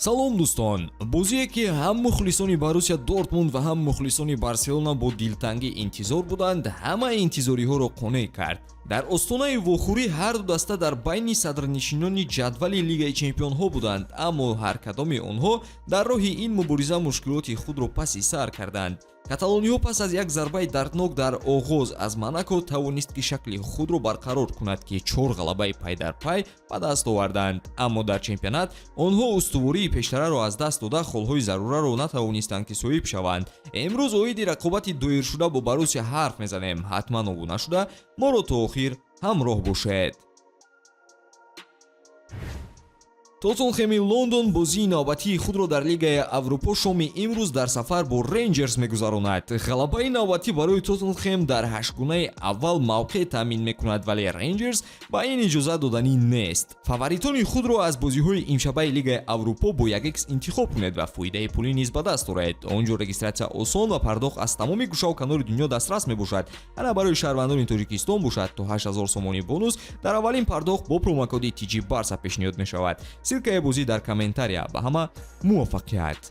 салом дӯстон, бозие ки ҳам мухлисони Борусия Дортмунд ва ҳам мухлисони Барселона бо дилтангӣ интизор буданд, ҳамаи интизориҳоро қонеъ кард. дар остонаи вохӯрӣ ҳар ду даста дар байни садрнишинони ҷадвали Лигаи Чемпионҳо буданд, аммо ҳар кадоми онҳо дар роҳи ин мубориза мушкилоти худро паси сар карданд. каталониҳо пас аз як зарбаи дарднок дар оғоз аз Монако тавонист ки шакли худро барқарор кунад ки 4 ғалабаи пай дар пай ба даст оварданд, аммо дар чемпионат онҳо устувории пештараро аз даст дода холҳои зарураро натавонистанд ки соҳиб шаванд. имрӯз оиди рақобати доиршуда бо Борусия ҳарф мезанем. ҳатман обуна шуда моро то охир ҳамроҳ бошед. тоттенхеми Лондон бозии навбатии худро дар Лигаи Аврупо шоми имрӯз дар сафар бо Рейнҷерс мегузаронад. ғалабаи навбатӣ барои Тоттенхем дар ҳаштгунаи аввал мавқеъ таъмин мекунад, вале Рейнҷерс ба ин иҷоза доданӣ нест. фаворитони худро аз бозиҳои имшабаи Лигаи Аврупо бо 1x интихоб кунед ва фоидаи пулӣ низ ба даст оред. он ҷо регистратсия осон ва пардохт аз тамоми гӯшаву канори дунё дастрас мебошад. ана барои шаҳрвандони Тоҷикистон бошад то 8000 сомони бонус дар аввалин пардохт бо промокоди TG БАРСА пешниҳод мешавад. силкаи бозӣ дар комментария. ба ҳама муваффақият.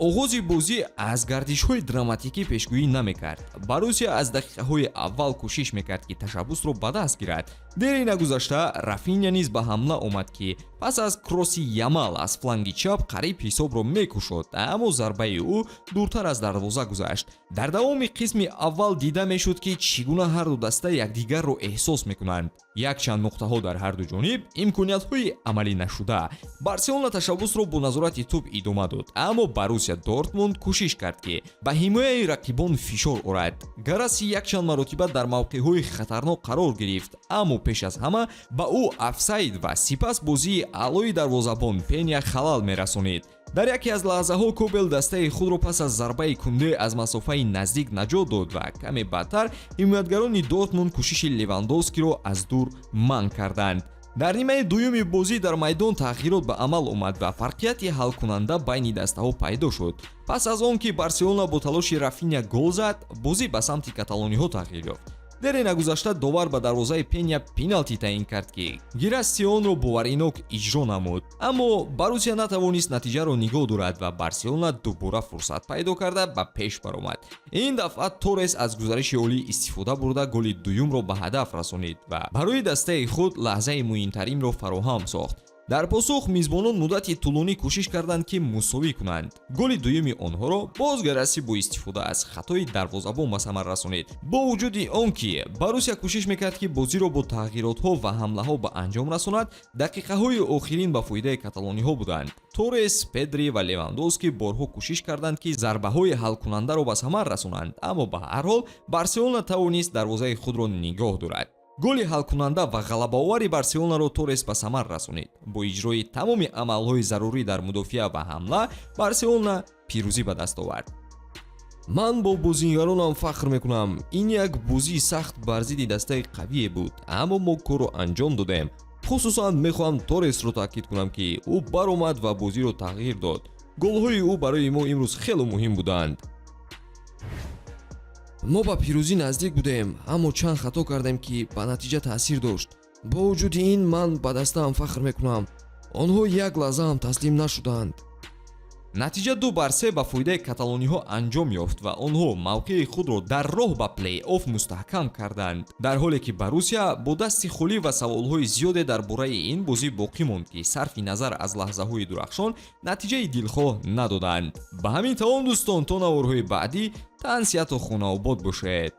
оғози бозӣ аз гардишҳои драматикӣ пешгӯӣ намекард. Борусия аз дақиқаҳои аввал кӯшиш мекард ки ташаббусро ба даст гирад. дери нагузашта Рафиня низ ба ҳамла омад ки пас аз кросси Ямал аз фланги чап қариб ҳисобро мекушод, аммо зарбаи ӯ дуртар аз дарвоза гузашт. дар давоми қисми аввал дида мешуд ки чӣ гуна ҳар ду даста якдигарро эҳсос мекунанд. якчанд нуқтаҳо дар ҳар ду ҷониб, имкониятҳои амалӣ нашуда. Барселона ташаббусро бо назорати тӯб идома дод, аммо Борусия Дортмунд кӯшиш кард ки ба ҳимояи рақибон фишор орад. Гараси якчанд маротиба дар мавқеъҳои хатарнок қарор гирифт, аммо пеш аз ҳама ба ӯ офсайд ва сипас бозии аълои дарвозабон Пеня халал мерасонид. дар яке аз лаҳзаҳо Кобел дастаи худро пас аз зарбаи кунде аз масофаи наздик наҷот дод ва каме баъдтар ҳимоятгарони Дортмунд кӯшиши Левандовскиро аз дур манъ карданд. дар нимаи дуюми бозӣ дар майдон тағйирот ба амал омад ва фарқияти ҳалкунанда байни дастаҳо пайдо шуд. пас аз он ки Барселона бо талоши Рафиня гол зад, бозӣ ба самти каталониҳо тағйир ёфт. дери нагузашта довар ба дарвозаи Пеня пеналти таъин кард ки Гирассионро боваринок иҷро намуд, аммо Борусия натавонист натиҷаро нигоҳ дорад ва Барселона дубора фурсат пайдо карда ба пеш баромад. ин дафъа Торрес аз гузариши олӣ истифода бурда голи дуюмро ба ҳадаф расонид ва барои дастаи худ лаҳзаи муҳимтаrinро фароҳам сохт. дар посух мизбонон муддати тӯлонӣ кӯшиш карданд ки мусовӣ кунанд. голи дуюми онҳоро боз Гарасси бо истифода аз хатои дарвозабон ба самар расонид. бо вуҷуди он ки Борусия кӯшиш мекард ки бозиро бо тағйиротҳо ва ҳамлаҳо ба анҷом расонад, дақиқаҳои охирин ба фоидаи каталониҳо буданд. Торрес, Педри ва Левандовски борҳо кӯшиш карданд ки зарбаҳои ҳалкунандаро ба самар расонанд, аммо ба ҳар ҳол Барселона тавонист дарвозаи худро нигоҳ дорад. голи ҳалкунанда ва ғалабаовари Барселонаро Торрес ба самар расонид. бо иҷрои тамоми амалҳои зарурӣ дар мудофиа ва ҳамла, Барселона пирӯзӣ ба даст овард. ман бо бозигаронам фахр мекунам. ин як бозии сахт бар зидди дастаи қавие буд, аммо мо корро анҷом додем. хусусан мехоҳам Торресро таъкид кунам ки ӯ баромад ва бозиро тағйир дод. голҳои ӯ барои мо имрӯз хеле муҳим буданд. мо ба пирӯзӣ наздик будем, аммо чанд хато кардем ки ба натиҷа таъсир дошт. бо вуҷуди ин ман ба дастаам фахр мекунам. онҳо як лаҳза ҳам таслим нашуданд. натиҷа 2-3 ба фоидаи каталониҳо анҷом ёфт ва онҳо мавқеи худро дар роҳ ба плей-офф мустаҳкам карданд, дар ҳоле ки Борусия бо дасти холӣ ва саволҳои зиёде дар бораи ин бозӣ боқӣ монд ки сарфи назар аз лаҳзаҳои дурахшон натиҷаи дилхоҳ надоданд. ба ҳамин тавон дӯстон, то наворҳои баъдӣ таън сиҳату хонаобод бошед.